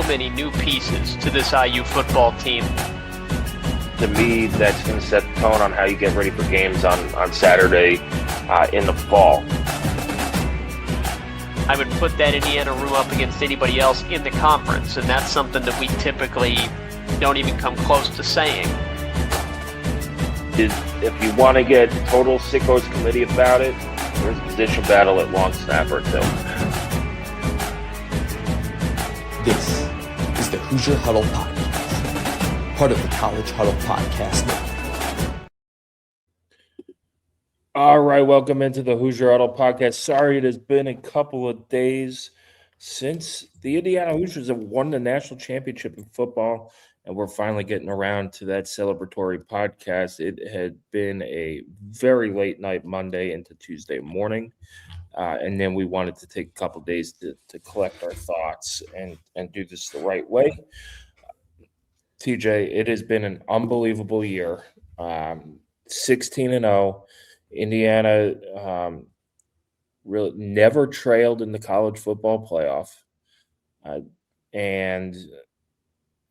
so many new pieces to this IU football team. To me, that's going to set the tone on how you get ready for games on Saturday in the fall. I would put that Indiana room up against anybody else in the conference, and that's something that we typically don't even come close to saying. If you want to get total sickos committee about it, there's a position battle at long snapper too. This is the Hoosier Huddle Podcast, part of the College Huddle Podcast Network. All right, welcome into the Hoosier Huddle Podcast. Sorry, it has been a couple of days since the Indiana Hoosiers have won the national championship in football, and we're finally getting around to that celebratory podcast. It had been a very late night Monday into Tuesday morning, and then we wanted to take a couple of days to collect our thoughts and do this the right way. TJ, it has been an unbelievable year. 16-0. Indiana really never trailed in the college football playoff. And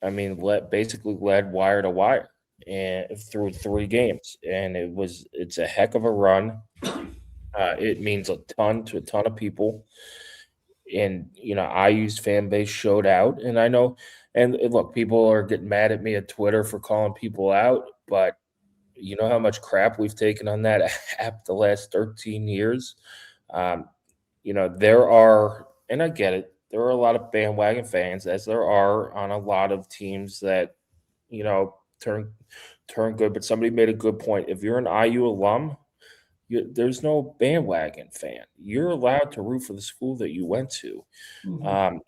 I mean, basically led wire to wire and through 3 games. And it's a heck of a run. It means a ton to a ton of people. And, IU's fan base showed out. And I know, and look, people are getting mad at me at Twitter for calling people out, but you know how much crap we've taken on that app the last 13 years? There are, and I get it, there are a lot of bandwagon fans, as there are on a lot of teams that, turn good. But somebody made a good point. If you're an IU alum, there's no bandwagon fan. You're allowed to root for the school that you went to. Mm-hmm.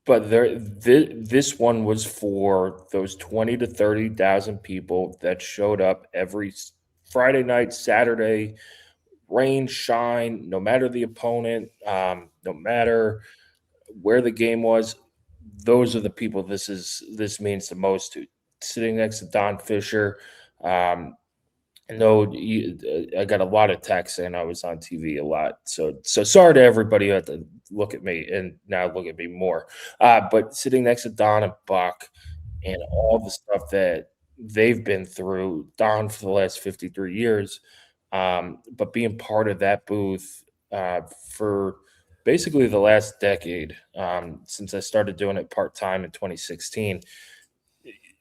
But this one was for those 20 to 30,000 people that showed up every Friday night, Saturday, rain, shine, no matter the opponent, no matter where the game was. Those are the people this means the most to. Sitting next to Don Fisher, I got a lot of texts and I was on TV a lot. So sorry to everybody who had to look at me and now look at me more. But sitting next to Don and Buck and all the stuff that they've been through, Don for the last 53 years, but being part of that booth for basically the last decade, since I started doing it part-time in 2016,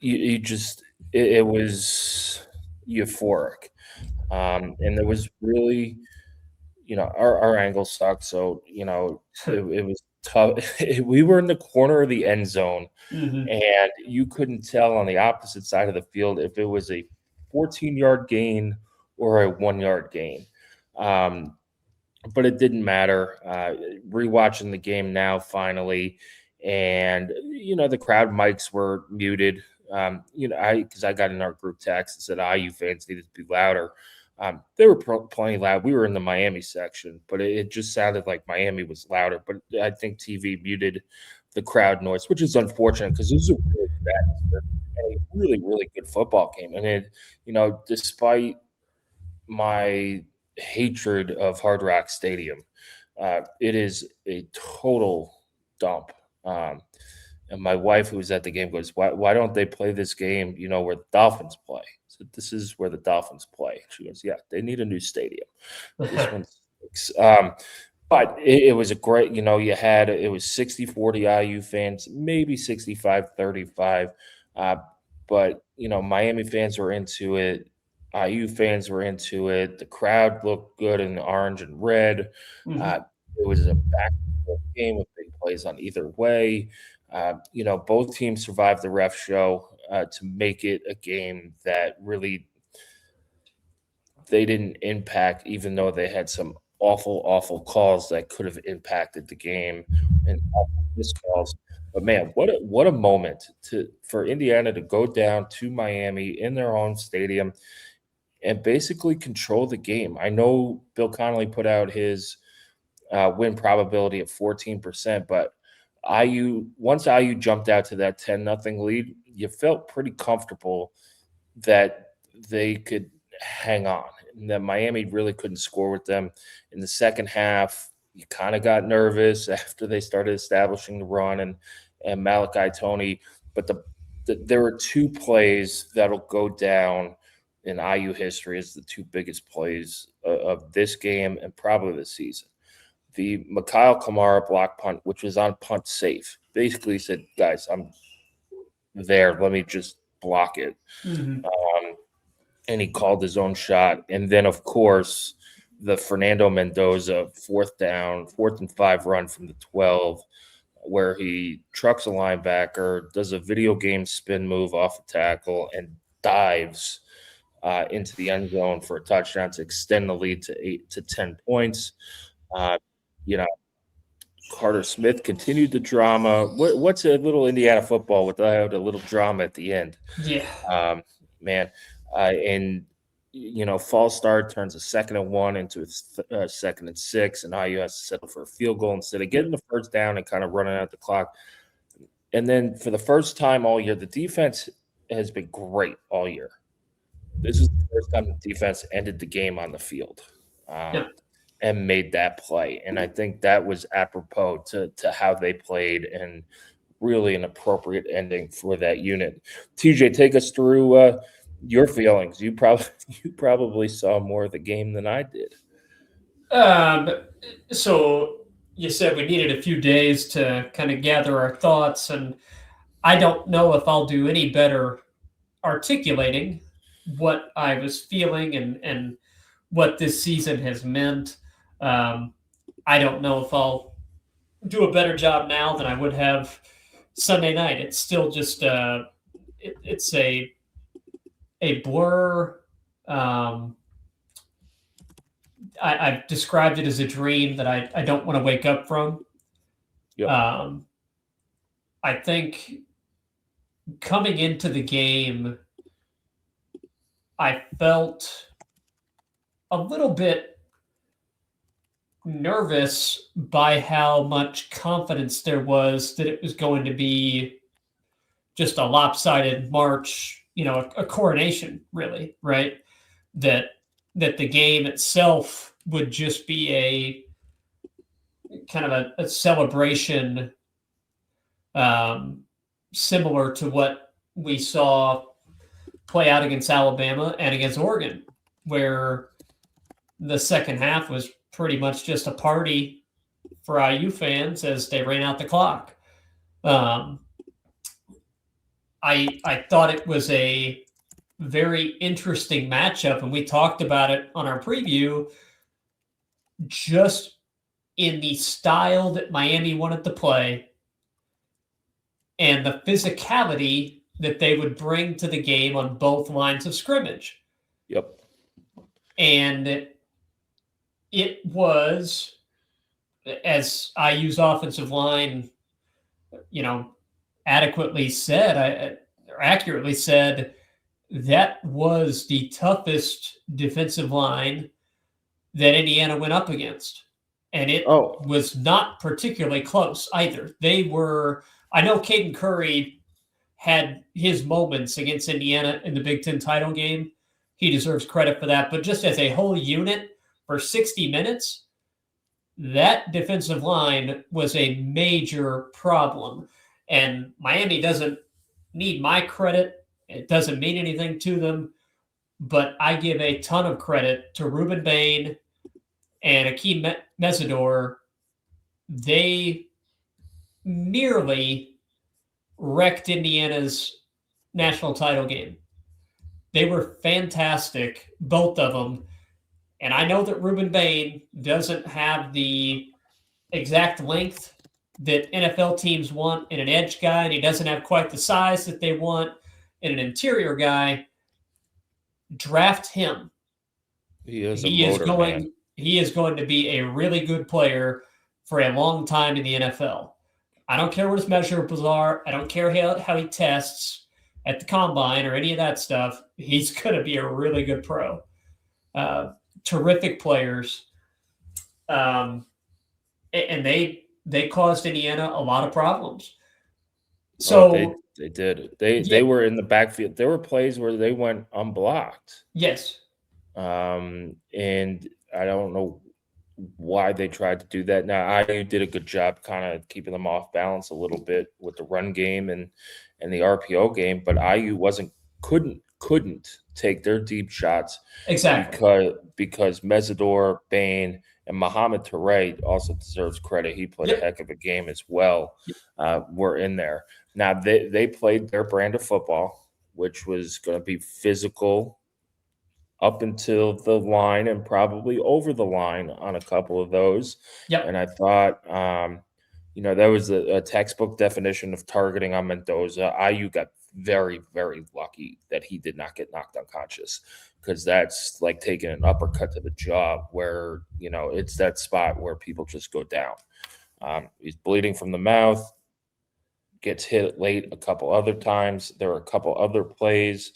it was euphoric. And there was really, our angle sucked. So, it was tough. We were in the corner of the end zone, mm-hmm. and you couldn't tell on the opposite side of the field if it was a 14-yard gain or a 1-yard gain. But it didn't matter. Rewatching the game now, finally, and, the crowd mics were muted. Because I got in our group text and said IU fans needed to be louder. They were plenty loud. We were in the Miami section, but it just sounded like Miami was louder. But I think TV muted the crowd noise, which is unfortunate because it was a really bad and a really, really good football game. And it, despite my hatred of Hard Rock Stadium, it is a total dump. And my wife, who was at the game, goes, why don't they play this game, where the Dolphins play? So this is where the Dolphins play. She goes, yeah, they need a new stadium. This one stinks. But it was a great, it was 60-40 IU fans, maybe 65-35. But, Miami fans were into it. IU fans were into it. The crowd looked good in orange and red. Mm-hmm. It was a back-and-forth game with big plays on either way. Both teams survived the ref show to make it a game that really they didn't impact, even though they had some awful, awful calls that could have impacted the game and awful missed calls. But man, what a moment for Indiana to go down to Miami in their own stadium and basically control the game. I know Bill Connolly put out his win probability at 14%, but once IU jumped out to that 10-0 lead, you felt pretty comfortable that they could hang on and that Miami really couldn't score with them. In the second half, you kind of got nervous after they started establishing the run and Malachi Tony. But there were two plays that'll go down in IU history as the two biggest plays of this game and probably the season. The Mikhail Kamara block punt, which was on punt safe, basically said, guys, I'm there. Let me just block it. Mm-hmm. And he called his own shot. And then, of course, the Fernando Mendoza 4th and 5 run from the 12, where he trucks a linebacker, does a video game spin move off a tackle, and dives into the end zone for a touchdown to extend the lead to 8 to 10 points. Carter Smith continued the drama. What's a little Indiana football without a little drama at the end? Yeah. Man. And false start turns a 2nd and 1 into a 2nd and 6, and IU has to settle for a field goal instead of getting the first down and kind of running out the clock. And then for the first time all year, the defense has been great all year. This is the first time the defense ended the game on the field and made that play. And I think that was apropos to how they played and really an appropriate ending for that unit. TJ, take us through your feelings. You probably saw more of the game than I did. So you said we needed a few days to kind of gather our thoughts, and I don't know if I'll do any better articulating what I was feeling and what this season has meant. I don't know if I'll do a better job now than I would have Sunday night. It's still just it's a blur. I've described it as a dream that I don't want to wake up from. Yep. I think coming into the game, I felt a little bit nervous by how much confidence there was that it was going to be just a lopsided march, a coronation, really, right? That the game itself would just be a kind of a celebration, similar to what we saw play out against Alabama and against Oregon, where the second half was pretty much just a party for IU fans as they ran out the clock. I thought it was a very interesting matchup, and we talked about it on our preview, just in the style that Miami wanted to play and the physicality that they would bring to the game on both lines of scrimmage. Yep. And it was, as IU's offensive line, accurately said, that was the toughest defensive line that Indiana went up against. And it was not particularly close either. I know Caden Curry had his moments against Indiana in the Big Ten title game. He deserves credit for that. But just as a whole unit for 60 minutes, that defensive line was a major problem. And Miami doesn't need my credit. It doesn't mean anything to them. But I give a ton of credit to Ruben Bain and Akeem Mesidor. They nearly wrecked Indiana's national title game. They were fantastic, both of them. And I know that Ruben Bain doesn't have the exact length that NFL teams want in an edge guy, and he doesn't have quite the size that they want in an interior guy. Draft him. He is man. He is going to be a really good player for a long time in the NFL. I don't care what his measurables are. I don't care how he tests at the combine or any of that stuff. He's going to be a really good pro. Terrific players. And they caused Indiana a lot of problems. So they did. They were in the backfield. There were plays where they went unblocked. Yes. And I don't know why they tried to do that. Now, IU did a good job kind of keeping them off balance a little bit with the run game and the RPO game, but IU couldn't take their deep shots because Mesidor, Bain, and Mohamed Toure also deserves credit. He played a heck of a game as well. Were in there. Now they played their brand of football, which was going to be physical up until the line and probably over the line on a couple of those. Yep. And I thought, that was a textbook definition of targeting on Mendoza. IU got very, very lucky that he did not get knocked unconscious, because that's like taking an uppercut to the jaw where, it's that spot where people just go down. He's bleeding from the mouth, gets hit late a couple other times. There were a couple other plays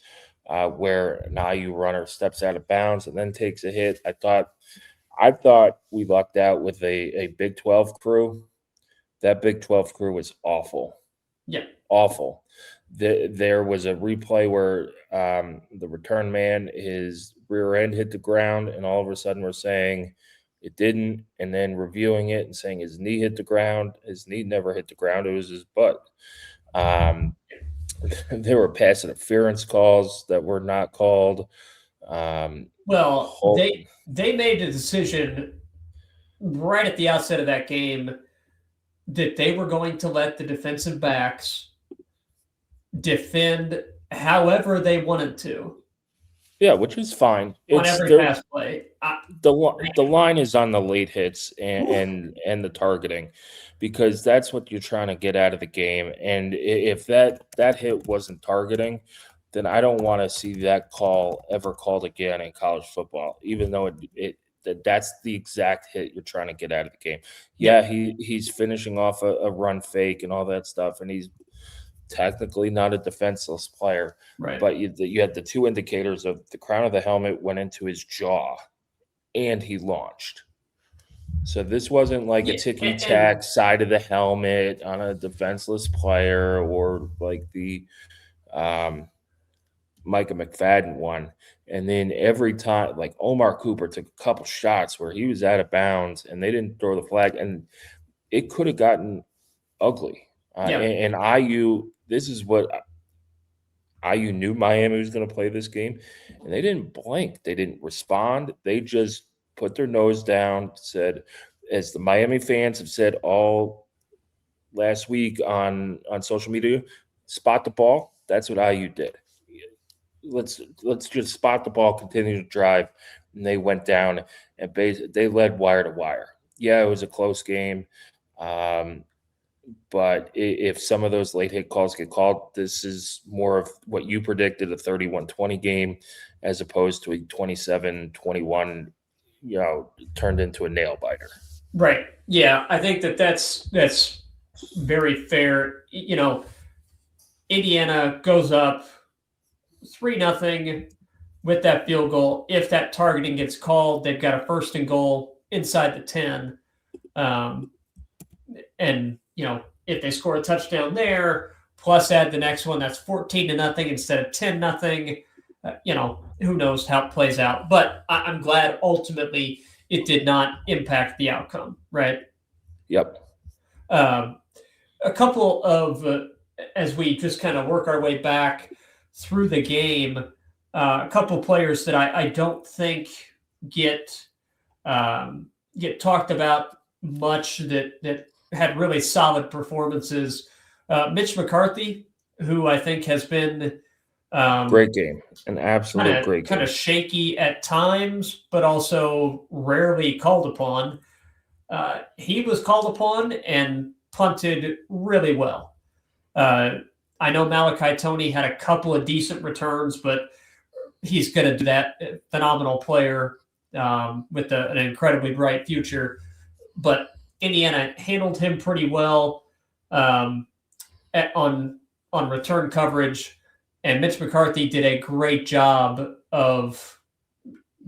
where an IU runner steps out of bounds and then takes a hit. I thought we lucked out with a Big 12 crew. That Big 12 crew was awful. Yeah. Awful. There was a replay where the return man, his rear end hit the ground, and all of a sudden we're saying it didn't, and then reviewing it and saying his knee hit the ground. His knee never hit the ground. It was his butt. There were pass interference calls that were not called. They made the decision right at the outset of that game that they were going to let the defensive backs defend however they wanted to. Yeah, which is fine. On every pass play. The line is on the late hits and the targeting, because that's what you're trying to get out of the game. And if that hit wasn't targeting, then I don't want to see that call ever called again in college football, even though that's the exact hit you're trying to get out of the game. Yeah, he's finishing off a run fake and all that stuff, and he's technically not a defenseless player, right? But you had the two indicators of the crown of the helmet went into his jaw and he launched. So this wasn't like a ticky-tack side of the helmet on a defenseless player, or like the Micah McFadden one. And then every time, like Omar Cooper took a couple shots where he was out of bounds and they didn't throw the flag, and it could have gotten ugly. And IU, this is what IU knew Miami was going to play this game, and they didn't blink. They didn't respond. They just put their nose down, said, as the Miami fans have said all last week on social media, spot the ball. That's what IU did. Let's just spot the ball, continue to drive, and they went down and they led wire to wire. Yeah, it was a close game. But if some of those late hit calls get called, this is more of what you predicted, a 31-20 game, as opposed to a 27-21, turned into a nail biter. Right. Yeah, I think that's very fair. Indiana goes up 3-0 with that field goal. If that targeting gets called, they've got a 1st and goal inside the 10. And if they score a touchdown there, plus add the next one, that's 14-0 instead of 10-0. Who knows how it plays out. But I'm glad ultimately it did not impact the outcome, right? Yep. A couple of, as we just kind of work our way back through the game, a couple of players that I don't think get talked about much that had really solid performances. Mitch McCarthy, who I think has been great game, an absolute great game. Kind of shaky at times, but also rarely called upon. He was called upon and punted really well. I know Malachi Toney had a couple of decent returns, but he's going to do that. Phenomenal player with an incredibly bright future. But Indiana handled him pretty well on return coverage, and Mitch McCarthy did a great job of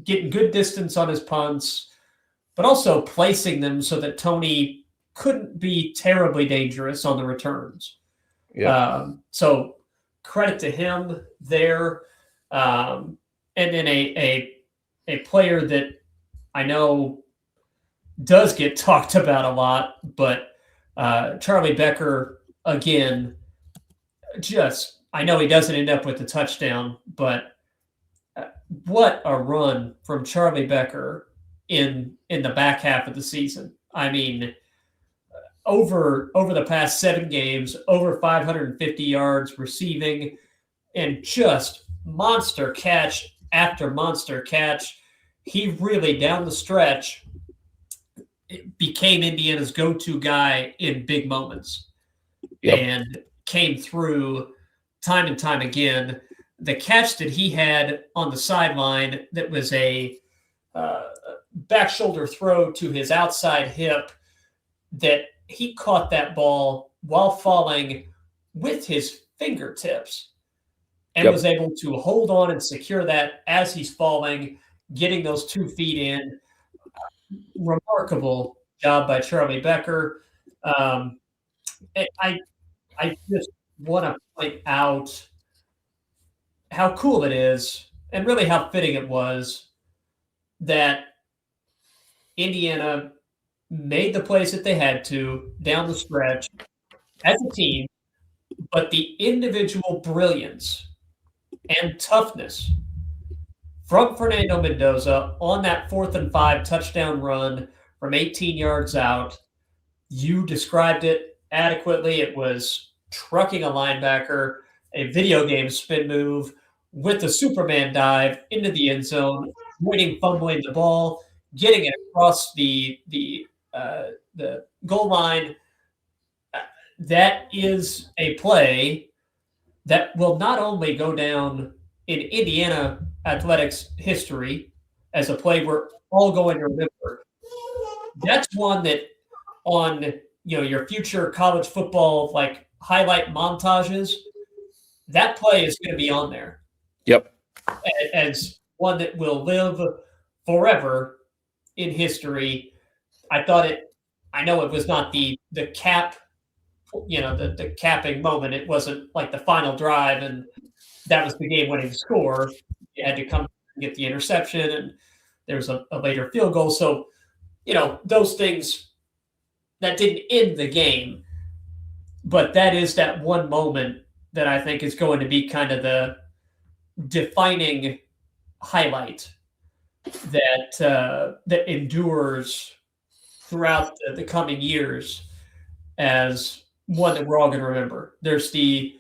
getting good distance on his punts, but also placing them so that Toney couldn't be terribly dangerous on the returns. Yeah. So credit to him there. And then a player that I know does get talked about a lot, but Charlie Becker, again, I know he doesn't end up with the touchdown, but what a run from Charlie Becker in the back half of the season. I mean, over the past 7 games, over 550 yards receiving, and just monster catch after monster catch. He really, down the stretch, became Indiana's go-to guy in big moments. Yep. And came through time and time again. The catch that he had on the sideline that was a back shoulder throw to his outside hip, that he caught that ball while falling with his fingertips and was able to hold on and secure that as he's falling, getting those 2 feet in. Remarkable job by Charlie Becker. I just want to point out how cool it is, and really how fitting it was, that Indiana made the plays that they had to down the stretch as a team, but the individual brilliance and toughness from Fernando Mendoza on that 4th and 5 touchdown run from 18 yards out. You described it adequately. It was trucking a linebacker, a video game spin move with a Superman dive into the end zone, avoiding fumbling the ball, getting it across the goal line. That is a play that will not only go down in Indiana athletics history as a play we're all going to remember. That's one that on your future college football highlight montages, that play is going to be on there. Yep. As one that will live forever in history. I know it was not the cap, the capping moment. It wasn't like the final drive and that was the game-winning score. You had to come and get the interception, and there was a later field goal. So, those things that didn't end the game, but that is that one moment that I think is going to be kind of the defining highlight that endures throughout the coming years as one that we're all going to remember. There's the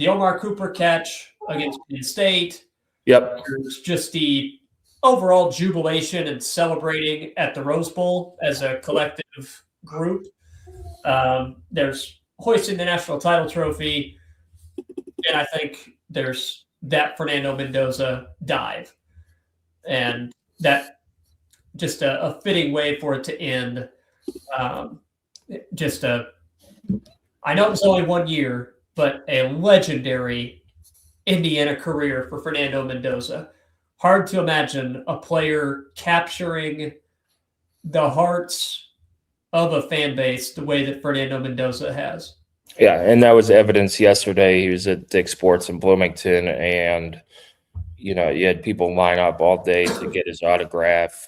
Omar Cooper catch against Penn State. Yep. There's just the overall jubilation and celebrating at the Rose Bowl as a collective group. There's hoisting the national title trophy. And I think there's that Fernando Mendoza dive. And that just a fitting way for it to end. I know it was only 1 year, but a legendary Indiana career for Fernando Mendoza. Hard to imagine a player capturing the hearts of a fan base the way that Fernando Mendoza has. Yeah, and that was evidence yesterday. He was at Dick's Sports in Bloomington, and you had people line up all day to get his autograph.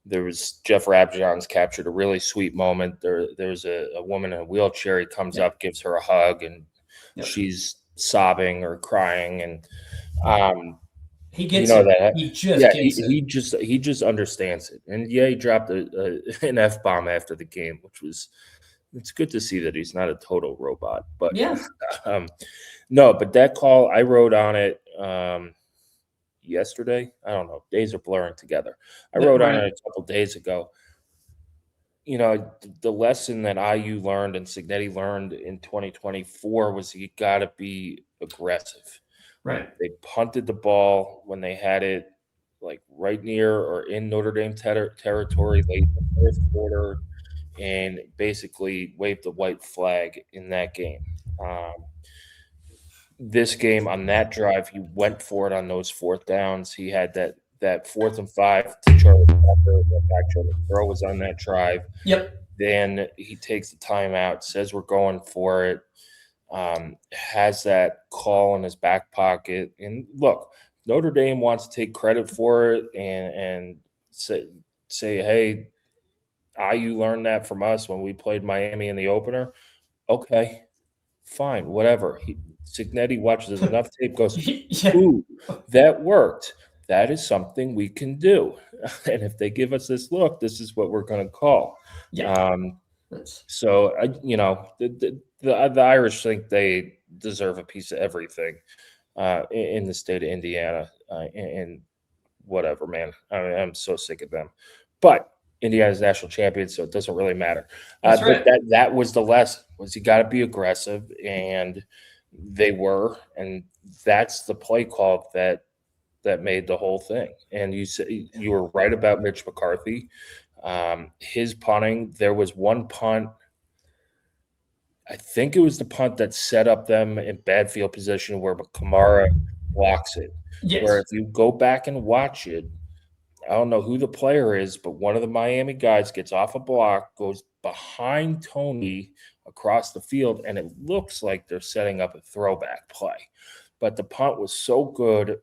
There was Jeff Rabjohn's captured a really sweet moment. There's a woman in a wheelchair. He comes up, gives her a hug, and she's sobbing or crying, and he gets it. He just understands it. And he dropped an F-bomb after the game, which was it's good to see that he's not a total robot. But no, but that call I wrote on it yesterday. I don't know. Days are blurring together. I wrote on it a couple days ago. The lesson that IU learned and Signetti learned in 2024 was you got to be aggressive. Right. They punted the ball when they had it right near or in Notre Dame territory late in the first quarter and basically waved the white flag in that game. This game on that drive, he went for it on those 4th downs. He had that 4th and 5 to Charlie Tucker. That back shoulder throw was on that drive. Yep. Then he takes the timeout, says we're going for it, has that call in his back pocket. And look, Notre Dame wants to take credit for it and say, hey, IU learned that from us when we played Miami in the opener. Okay, fine, whatever. Cignetti watches enough tape, goes, Yeah. ooh, that worked. That is something we can do. And if they give us this look, this is what we're going to call. Yeah. So, the Irish think they deserve a piece of everything in the state of Indiana. And whatever, man. I'm so sick of them. But Indiana's national champion, so it doesn't really matter. That's right. But that was the lesson, was you got to be aggressive, and they were. And that's the play call that made the whole thing. And you were right about Mitch McCarthy. His punting, there was one punt, I think it was the punt that set up them in bad field position where Kamara blocks it. Yes. Where if you go back and watch it, I don't know who the player is, but one of the Miami guys gets off a block, goes behind Tony across the field, and it looks like they're setting up a throwback play. But the punt was so good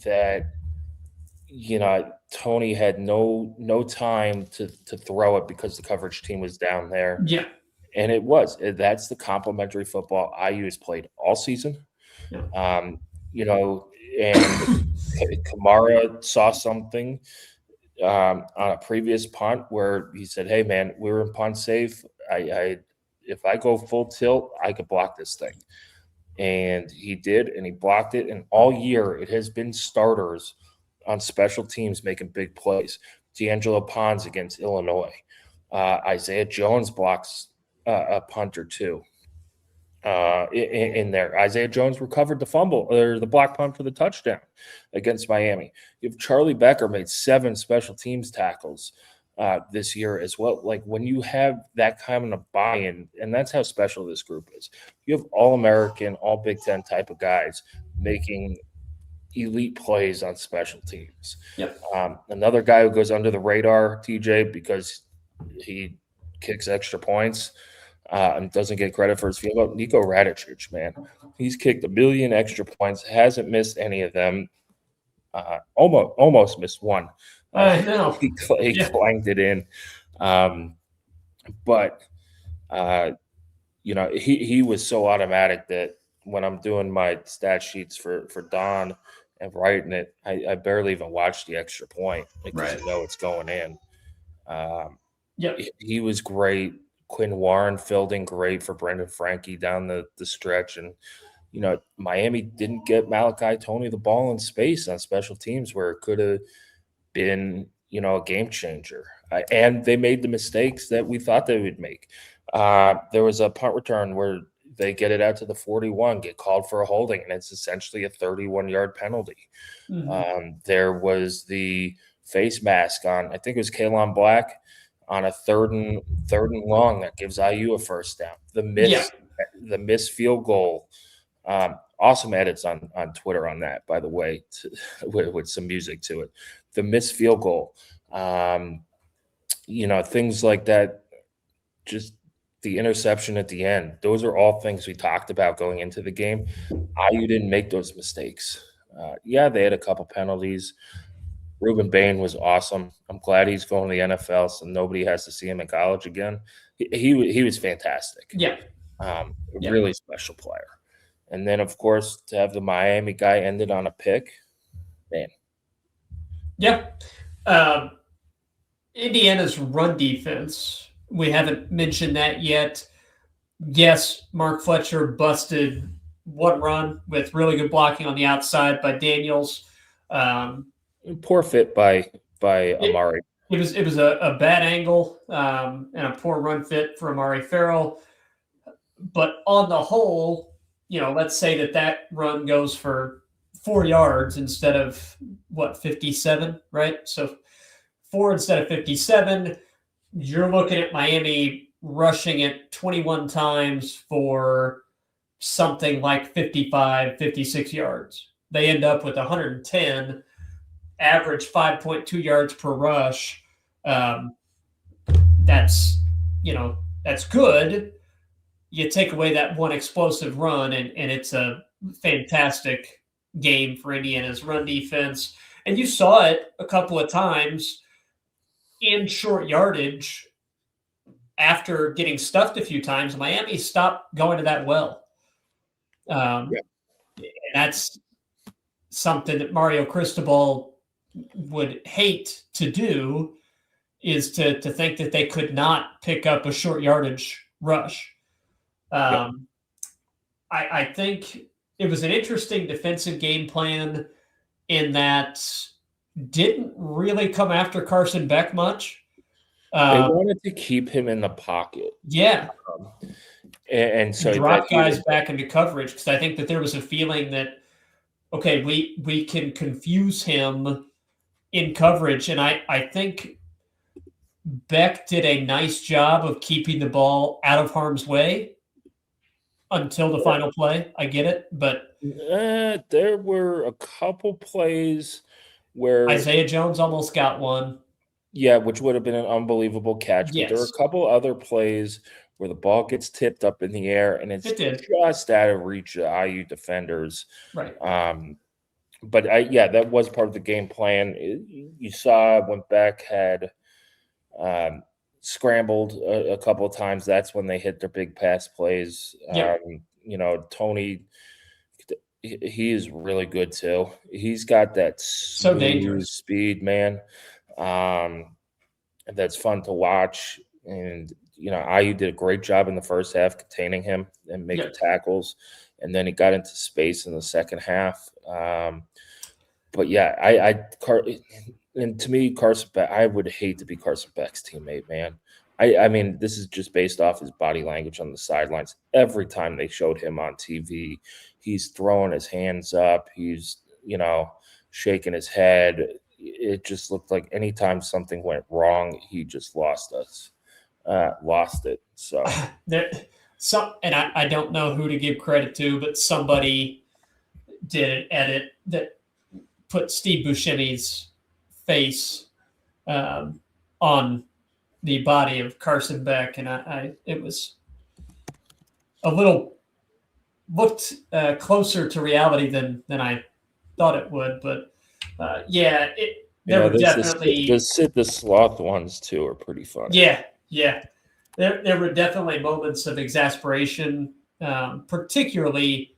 that Tony had no time to throw it because the coverage team was down there. Yeah. And that's the complimentary football IU has played all season. Yeah. And Kamara saw something on a previous punt where he said, hey man, we were in punt safe. If I go full tilt, I could block this thing. And he did, and he blocked it. And all year it has been starters on special teams making big plays. D'Angelo Pons against Illinois. Isaiah Jones blocks a punt or two in there. Isaiah Jones recovered the fumble or the block punt for the touchdown against Miami. You have Charlie Becker made 7 special teams tackles this year as well. Like, when you have that kind of buy-in, and that's how special this group is. You have All-American, all Big Ten type of guys making elite plays on special teams. Yep. Another guy who goes under the radar, TJ, because he kicks extra points and doesn't get credit for his field goal, Nico Radicic, man. He's kicked 1 million extra points, hasn't missed any of them. Almost missed one. I know. He clanged it in. He was so automatic that when I'm doing my stat sheets for Don and writing it, I barely even watch the extra point because I know it's going in. He was great. Quinn Warren filled in great for Brendan Frankie down the stretch. And, Miami didn't get Malachi Tony the ball in space on special teams where it could have been, a game changer. And they made the mistakes that we thought they would make. There was a punt return where they get it out to the 41, get called for a holding, and it's essentially a 31-yard penalty. Mm-hmm. There was the face mask on, I think it was Kalon Black, on a third and long that gives IU a first down. The missed field goal. Awesome edits on Twitter on that, by the way, with some music to it. The missed field goal. Things like that, just the interception at the end. Those are all things we talked about going into the game. IU didn't make those mistakes. They had a couple penalties. Ruben Bain was awesome. I'm glad he's going to the NFL, so nobody has to see him in college again. He was fantastic. Yeah. Really special player. And then, of course, to have the Miami guy ended on a pick, man. Yeah. Indiana's run defense, we haven't mentioned that yet. Yes, Mark Fletcher busted one run with really good blocking on the outside by Daniels. Poor fit by Amari. It was a bad angle and a poor run fit for Amari Farrell. But on the whole, let's say that run goes for 4 yards instead of 57, right? So 4 instead of 57. You're looking at Miami rushing it 21 times for something like 55, 56 yards. They end up with 110, average 5.2 yards per rush. That's good. You take away that one explosive run, and it's a fantastic game for Indiana's run defense. And you saw it a couple of times in short yardage. after getting stuffed a few times, Miami stopped going to that well. And that's something that Mario Cristobal would hate to do, is to think that they could not pick up a short yardage rush. I think it was an interesting defensive game plan in that didn't really come after Carson Beck much. They wanted to keep him in the pocket. Yeah. And so drop guys back into coverage, because I think that there was a feeling that, okay, we can confuse him in coverage. And I think Beck did a nice job of keeping the ball out of harm's way until the final play. I get it, but there were a couple plays where Isaiah Jones almost got one. Yeah, which would have been an unbelievable catch. Yes. But there were a couple other plays where the ball gets tipped up in the air and it's just out of reach of IU defenders. Right. But that was part of the game plan. You saw when Beck had scrambled a couple of times, that's when they hit their big pass plays. Tony, he is really good too. He's got that so dangerous speed, man. That's fun to watch. And, IU did a great job in the first half containing him and making tackles. And then he got into space in the second half. But yeah, and to me, Carson Beck, I would hate to be Carson Beck's teammate, man. I mean, this is just based off his body language on the sidelines. Every time they showed him on TV, he's throwing his hands up. He's, shaking his head. It just looked like anytime something went wrong, he just lost it. So, and I don't know who to give credit to, but somebody did an edit that put Steve Buscemi's face on the body of Carson Beck, and it was a little looked closer to reality than I thought it would, but there were definitely the sloth ones too are pretty funny. Yeah. There were definitely moments of exasperation, particularly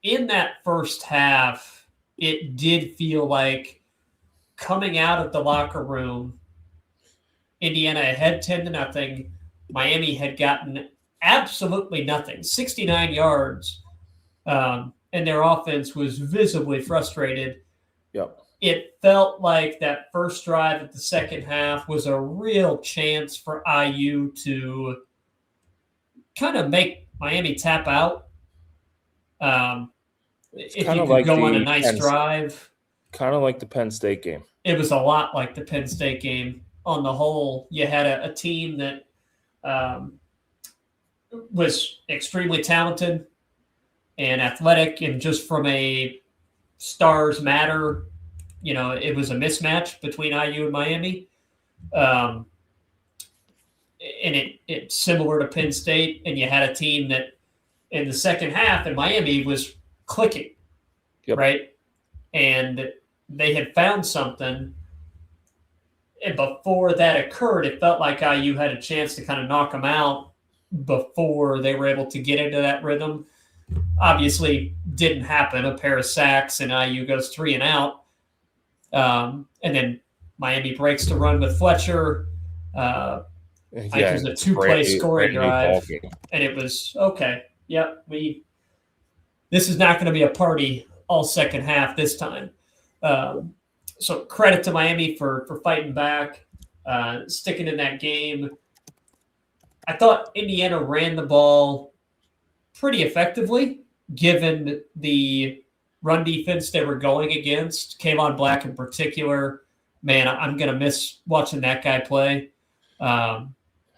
in that first half. It did feel like coming out of the locker room, Indiana ahead 10-0. Miami had gotten absolutely nothing, 69 yards, and their offense was visibly frustrated. Yep. It felt like that first drive of the second half was a real chance for IU to kind of make Miami tap out. If you could go on a nice drive. Kind of like the Penn State game. It was a lot like the Penn State game. On the whole, you had a team that was extremely talented and athletic, and just from a stars matter, it was a mismatch between IU and Miami. And it's similar to Penn State, and you had a team that in the second half, and Miami was clicking, right? And they had found something. And before that occurred, it felt like IU had a chance to kind of knock them out before they were able to get into that rhythm. Obviously, didn't happen. A pair of sacks, and IU goes 3 and out. And then Miami breaks the run with Fletcher. It was a 2-play scoring drive, and it was okay. Yep, this is not going to be a party all second half this time. So credit to Miami for fighting back, sticking in that game. I thought Indiana ran the ball pretty effectively, given the run defense they were going against. Kayvon Black in particular, man, I'm going to miss watching that guy play.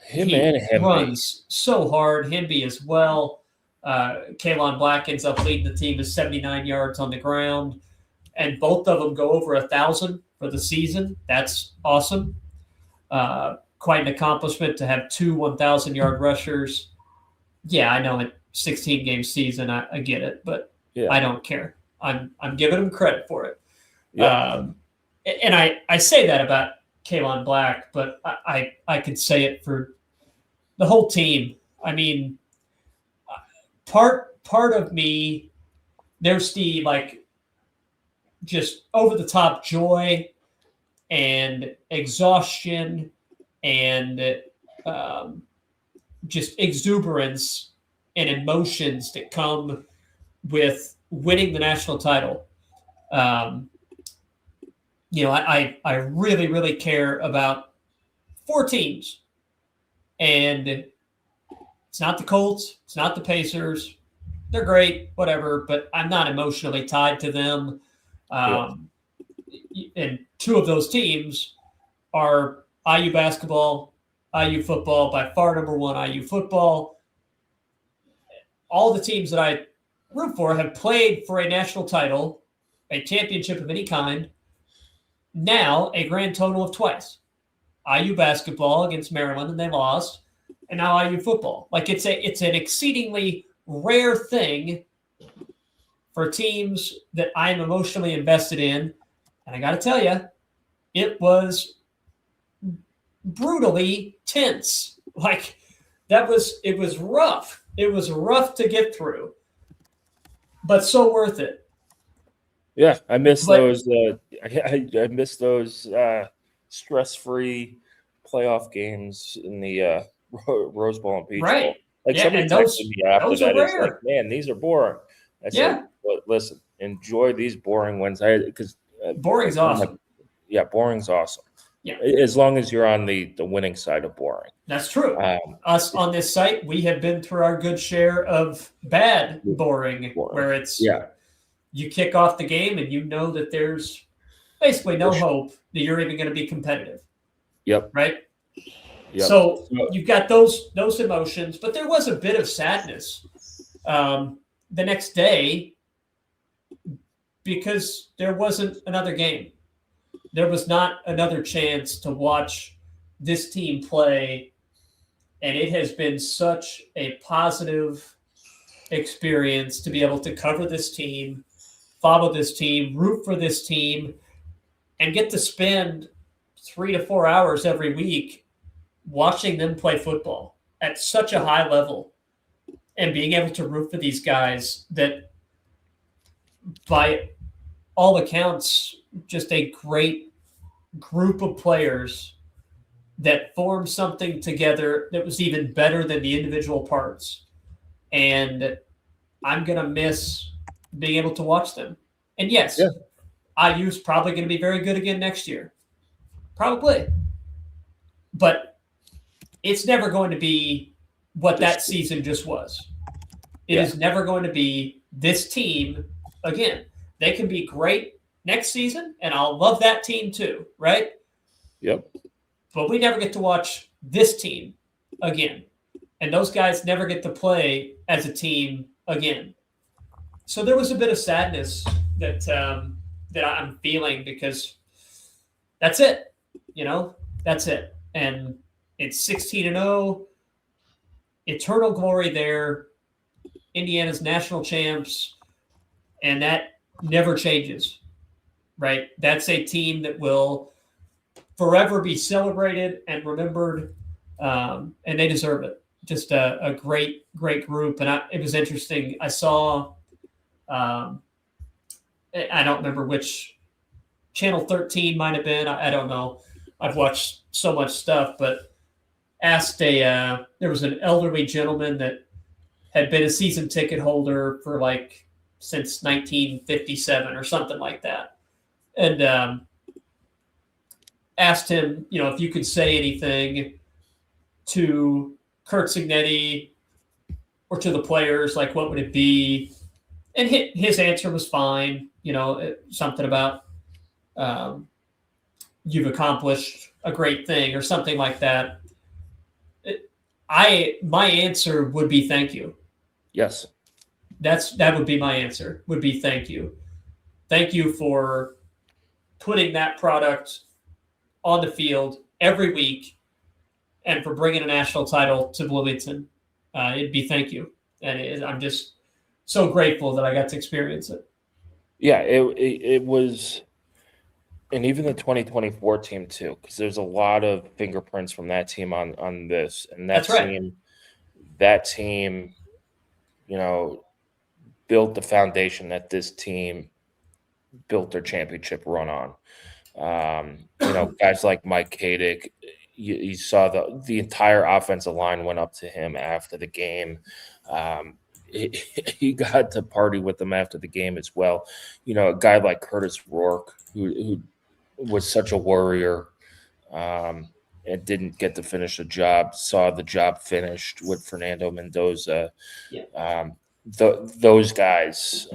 He runs so hard. Hemby as well. Kayvon Black ends up leading the team to 79 yards on the ground, and both of them go over 1,000 for the season. That's awesome. Quite an accomplishment to have 2 1,000-yard rushers. Yeah, I know, 16-game season, I get it, but I don't care. I'm giving them credit for it. Yeah. And I say that about Kayvon Black, but I could say it for the whole team. I mean, part of me, there's the like just over the top joy and exhaustion and just exuberance and emotions that come with winning the national title. I really, really care about 4 teams. And it's not the Colts. It's not the Pacers. They're great, whatever, but I'm not emotionally tied to them. And 2 of those teams are IU basketball, IU football, by far number 1 IU football. All the teams that I root for have played for a national title, a championship of any kind, now a grand total of twice. IU basketball against Maryland, and they lost, and now IU football. Like it's an exceedingly rare thing for teams that I'm emotionally invested in. And I got to tell you, it was brutally tense. Like it was rough. It was rough to get through, but so worth it. Yeah, I miss those. I miss those stress-free playoff games in the Rose Bowl and Peach Bowl. Like somebody texted me after that. It's like, man, these are boring. I said, listen, enjoy these boring ones. Because boring's awesome. Boring's awesome. Yeah, as long as you're on the winning side of boring. That's true. Us on this site, we have been through our good share of bad boring. Where it's you kick off the game and you know that there's basically no hope that you're even going to be competitive. Yep. Right. Yep. So you've got those emotions, but there was a bit of sadness the next day because there wasn't another game. There was not another chance to watch this team play, and it has been such a positive experience to be able to cover this team, follow this team, root for this team, and get to spend 3 to 4 hours every week watching them play football at such a high level and being able to root for these guys that, by all accounts, just a great group of players that formed something together that was even better than the individual parts. And I'm going to miss being able to watch them. And yes, IU's probably going to be very good again next year. Probably. But it's never going to be what that season just was. It is never going to be this team again. They can be great next season, and I'll love that team too, right? Yep. But we never get to watch this team again. And those guys never get to play as a team again. So there was a bit of sadness that I'm feeling because that's it. That's it. And it's 16-0, eternal glory there, Indiana's national champs, and that never changes, right? That's a team that will forever be celebrated and remembered, and they deserve it. Just a great, great group. And it was interesting. I saw, I don't remember which Channel 13 might have been. I don't know. I've watched so much stuff, but asked there was an elderly gentleman that had been a season ticket holder for since 1957 or something like that. And asked him, if you could say anything to Kurt Signetti or to the players, what would it be? And his answer was fine, something about you've accomplished a great thing or something like that. My answer would be thank you. Yes. That would be my answer, would be thank you. Thank you for putting that product on the field every week and for bringing a national title to Bloomington. It'd be thank you. And I'm just so grateful that I got to experience it. Yeah, it was And even the 2024 team too, because there's a lot of fingerprints from that team on this. And That's right. That team, built the foundation that this team built their championship run on. Guys like Mike Kadick, you saw the entire offensive line went up to him after the game. He got to party with them after the game as well. A guy like Curtis Rourke, who was such a warrior and didn't get to finish the job, saw the job finished with Fernando Mendoza. Yeah. Those guys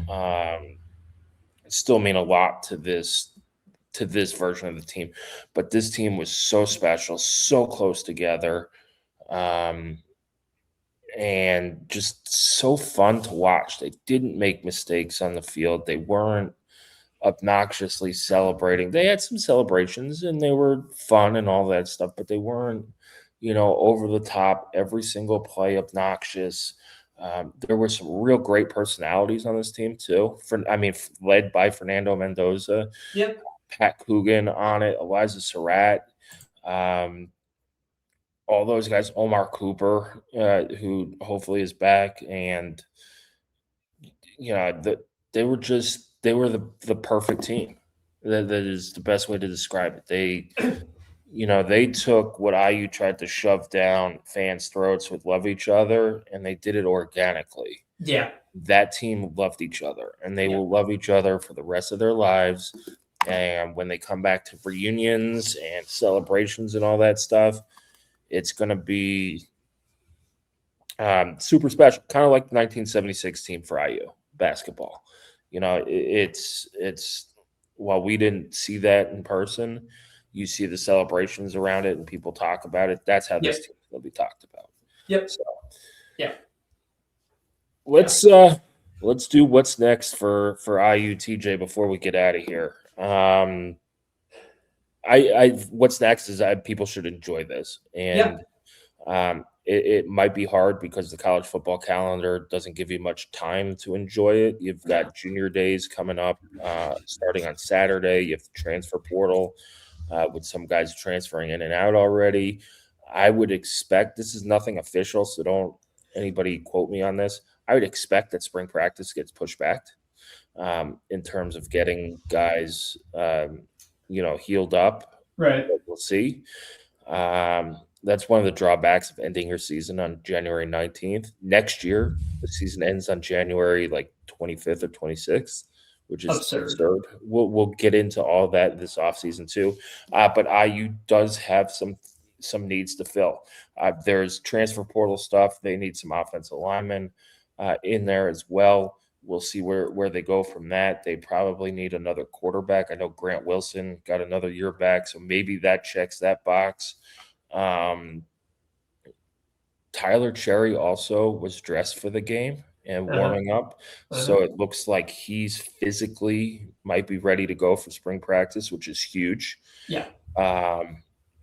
still mean a lot to this version of the team. But this team was so special, so close together, and just so fun to watch. They didn't make mistakes on the field. They weren't obnoxiously celebrating. They had some celebrations and they were fun and all that stuff, but they weren't, over the top, every single play obnoxious. There were some real great personalities on this team too. Led by Fernando Mendoza, yep, Pat Coogan on it, Eliza Surratt, all those guys, Omar Cooper, who hopefully is back, and they were the perfect team. That is the best way to describe it. They took what IU tried to shove down fans' throats with love each other, and they did it organically. Yeah. That team loved each other, and they will love each other for the rest of their lives. And when they come back to reunions and celebrations and all that stuff, it's going to be super special, kind of like the 1976 team for IU basketball. It's while we didn't see that in person, you see the celebrations around it and people talk about it. That's how this team will be talked about. Yep. So, yeah. Let's do what's next for IU, TJ, before we get out of here. What's next is people should enjoy this, and it might be hard because the college football calendar doesn't give you much time to enjoy it. You've got junior days coming up, starting on Saturday. You have the transfer portal with some guys transferring in and out already. I would expect, this is nothing official, so don't anybody quote me on this. I would expect that spring practice gets pushed back in terms of getting guys, healed up. Right. But we'll see. That's one of the drawbacks of ending your season on January 19th. Next year, the season ends on January 25th or 26th, which is absurd. We'll get into all that this offseason too. But IU does have some needs to fill. There's transfer portal stuff. They need some offensive linemen in there as well. We'll see where they go from that. They probably need another quarterback. I know Grant Wilson got another year back, so maybe that checks that box. Tyler Cherry also was dressed for the game and warming up. So it looks like he's physically might be ready to go for spring practice, which is huge. Yeah.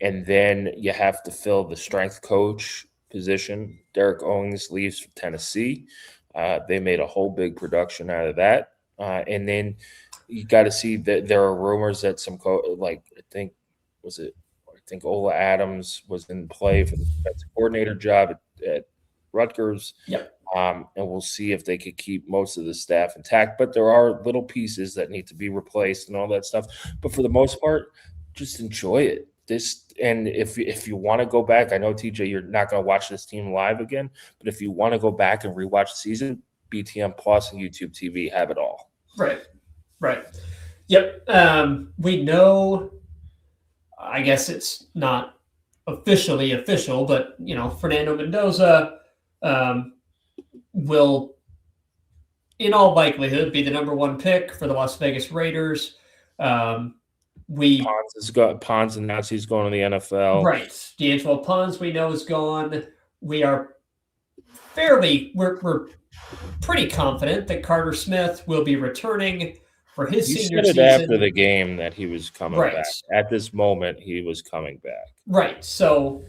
And then you have to fill the strength coach position. Derek Owens leaves for Tennessee. They made a whole big production out of that. And then you got to see that there are rumors that some I think Ola Adams was in play for the defensive coordinator job at Rutgers. Yep. And we'll see if they could keep most of the staff intact. But there are little pieces that need to be replaced and all that stuff. But for the most part, just enjoy it. And if you want to go back, I know, TJ, you're not going to watch this team live again, but if you want to go back and rewatch the season, BTN Plus and YouTube TV have it all. Right. Yep. We know, I guess it's not officially official, but, Fernando Mendoza will, in all likelihood, be the number one pick for the Las Vegas Raiders. Pons announced he's going to the NFL. Right. D'Angelo Pons, we know, is gone. We are we're pretty confident that Carter Smith will be returning for his senior season. After the game that he was coming back. At this moment, he was coming back. Right. So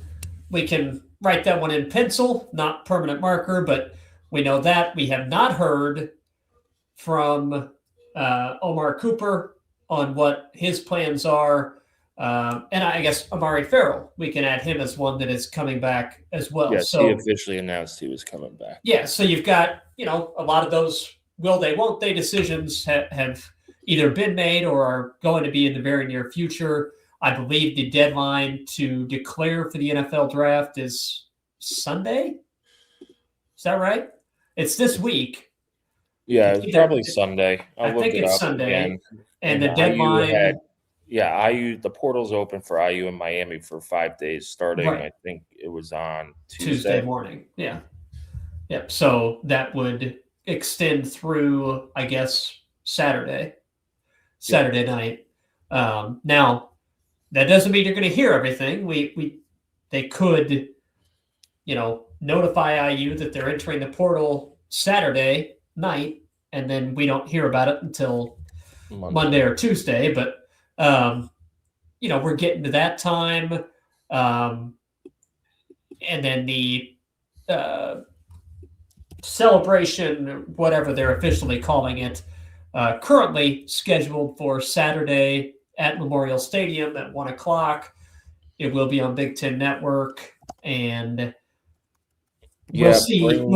we can write that one in pencil, not permanent marker, but we know that. We have not heard from Omar Cooper on what his plans are. And I guess Amari Farrell, we can add him as one that is coming back as well. Yes, so he officially announced he was coming back. Yeah, so you've got, a lot of those will they, won't they decisions have either been made or are going to be in the very near future. I believe the deadline to declare for the NFL draft is Sunday. Is that right? It's this week. Yeah, it's probably Sunday. I think it's Sunday. Again. And the deadline. IU, the portal's open for IU in Miami for 5 days starting. Right. I think it was on Tuesday morning. Yeah. Yep. So that would extend through, I guess, Saturday night. Now, that doesn't mean you're going to hear everything. They could, notify IU that they're entering the portal Saturday night, and then we don't hear about it until Monday or Tuesday. But we're getting to that time, and then the celebration, whatever they're officially calling it, currently scheduled for Saturday at Memorial Stadium at 1:00. It will be on Big Ten Network, and we'll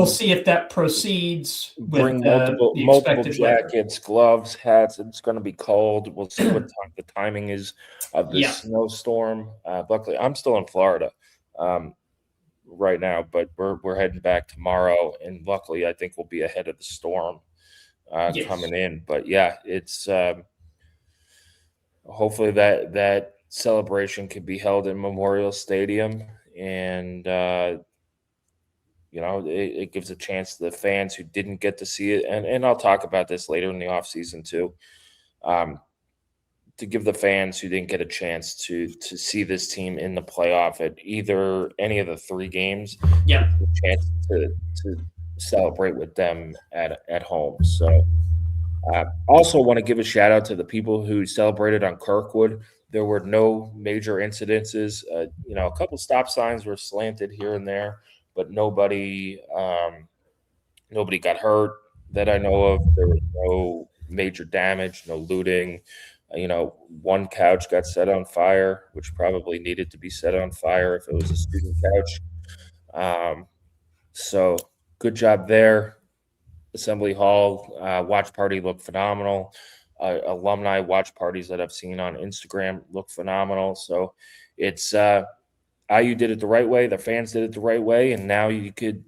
see if that proceeds. Bring multiple jackets, gloves, hats. It's going to be cold. We'll see what the timing is of this snowstorm. Luckily, I'm still in Florida right now, but we're heading back tomorrow, and luckily, I think we'll be ahead of the storm coming in. But yeah, it's hopefully that celebration could be held in Memorial Stadium, and it gives a chance to the fans who didn't get to see it, and I'll talk about this later in the offseason too, to give the fans who didn't get a chance to see this team in the playoff at any of the 3 games, a chance to celebrate with them at home. So also want to give a shout out to the people who celebrated on Kirkwood. There were no major incidences. A couple stop signs were slanted here and there, but nobody got hurt that I know of. There was no major damage, no looting. One couch got set on fire, which probably needed to be set on fire if it was a student couch. So good job there. Assembly Hall watch party looked phenomenal. Alumni watch parties that I've seen on Instagram look phenomenal. So it's IU did it the right way. The fans did it the right way. And now you could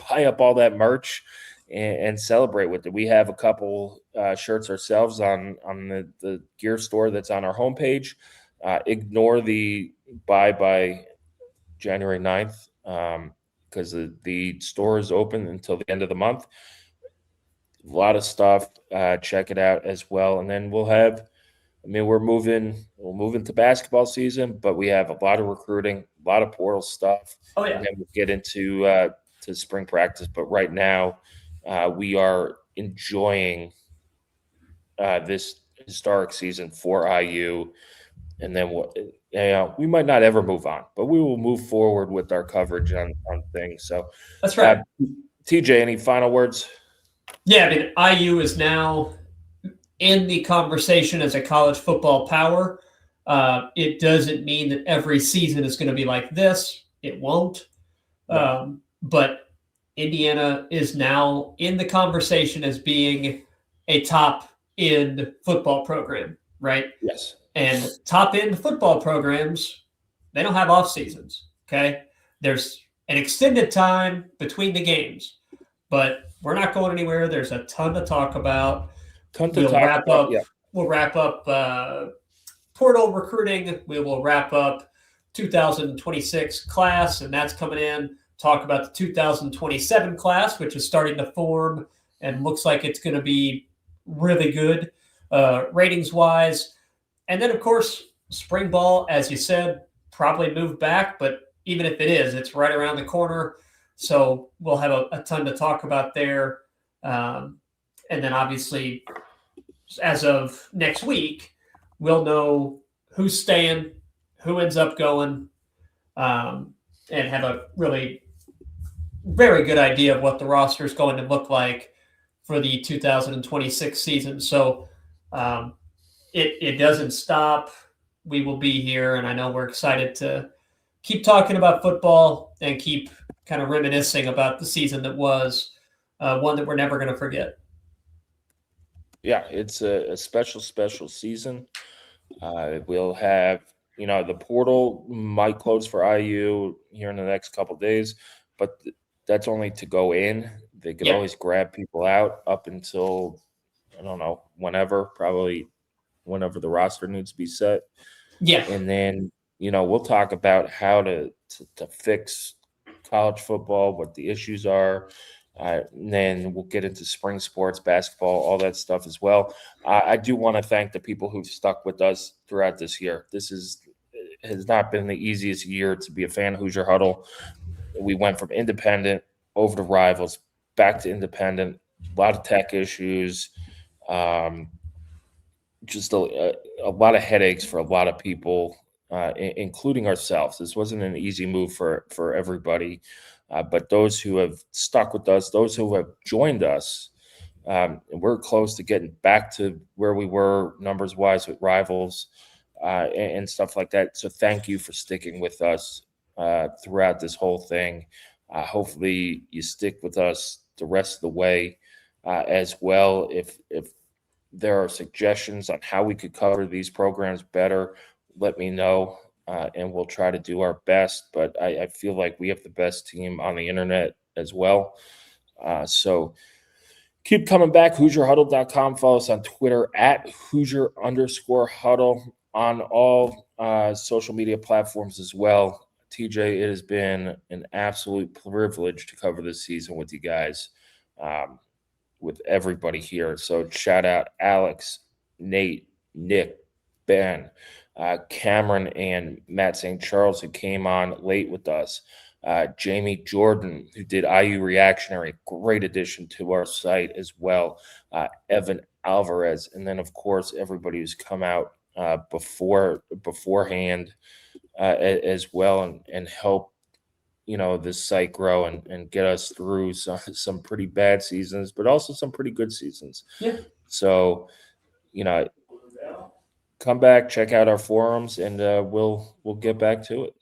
buy up all that merch and celebrate with it. We have a couple shirts ourselves on the gear store that's on our homepage. Ignore the buy by January 9th because the store is open until the end of the month. A lot of stuff. Check it out as well. And then we're moving to basketball season, but we have a lot of recruiting, a lot of portal stuff. Oh, yeah. And then we'll get into to spring practice. But right now, we are enjoying this historic season for IU. And then we might not ever move on, but we will move forward with our coverage on things. So that's right. TJ, any final words? Yeah, IU is now in the conversation as a college football power. It doesn't mean that every season is going to be like this. It won't. No. But Indiana is now in the conversation as being a top-end football program, right? Yes. And top-end football programs, they don't have off seasons, okay? There's an extended time between the games, but we're not going anywhere. There's a ton to talk about. We'll wrap up portal recruiting. We will wrap up 2026 class, and that's coming in. Talk about the 2027 class, which is starting to form and looks like it's going to be really good ratings-wise. And then, of course, spring ball, as you said, probably moved back, but even if it is, it's right around the corner. So we'll have a ton to talk about there. And then obviously, as of next week, we'll know who's staying, who ends up going, and have a really very good idea of what the roster is going to look like for the 2026 season. So it doesn't stop. We will be here, and I know we're excited to keep talking about football and keep kind of reminiscing about the season that was, one that we're never going to forget. Yeah, it's a special, special season. We'll have, the portal might close for IU here in the next couple of days, but that's only to go in. They could always grab people out up until, I don't know, probably whenever the roster needs to be set. Yeah. And then, we'll talk about how to fix college football, what the issues are. And then we'll get into spring sports, basketball, all that stuff as well. I do want to thank the people who've stuck with us throughout this year. This has not been the easiest year to be a fan of Hoosier Huddle. We went from independent over to rivals, back to independent, a lot of tech issues, just a lot of headaches for a lot of people, including ourselves. This wasn't an easy move for everybody. But those who have stuck with us, those who have joined us, we're close to getting back to where we were numbers-wise with rivals and stuff like that. So thank you for sticking with us throughout this whole thing. Hopefully you stick with us the rest of the way as well. If there are suggestions on how we could cover these programs better, let me know. And we'll try to do our best. But I feel like we have the best team on the internet as well. So keep coming back. HoosierHuddle.com. Follow us on Twitter at Hoosier_Huddle, on all social media platforms as well. TJ, it has been an absolute privilege to cover this season with you guys, with everybody here. So shout out Alex, Nate, Nick, Ben, Cameron, and Matt St. Charles, who came on late with us. Jamie Jordan, who did IU Reactionary, great addition to our site as well. Evan Alvarez, and then of course everybody who's come out beforehand as well and help this site grow and get us through some pretty bad seasons, but also some pretty good seasons. Yeah. So come back, check out our forums, and we'll get back to it.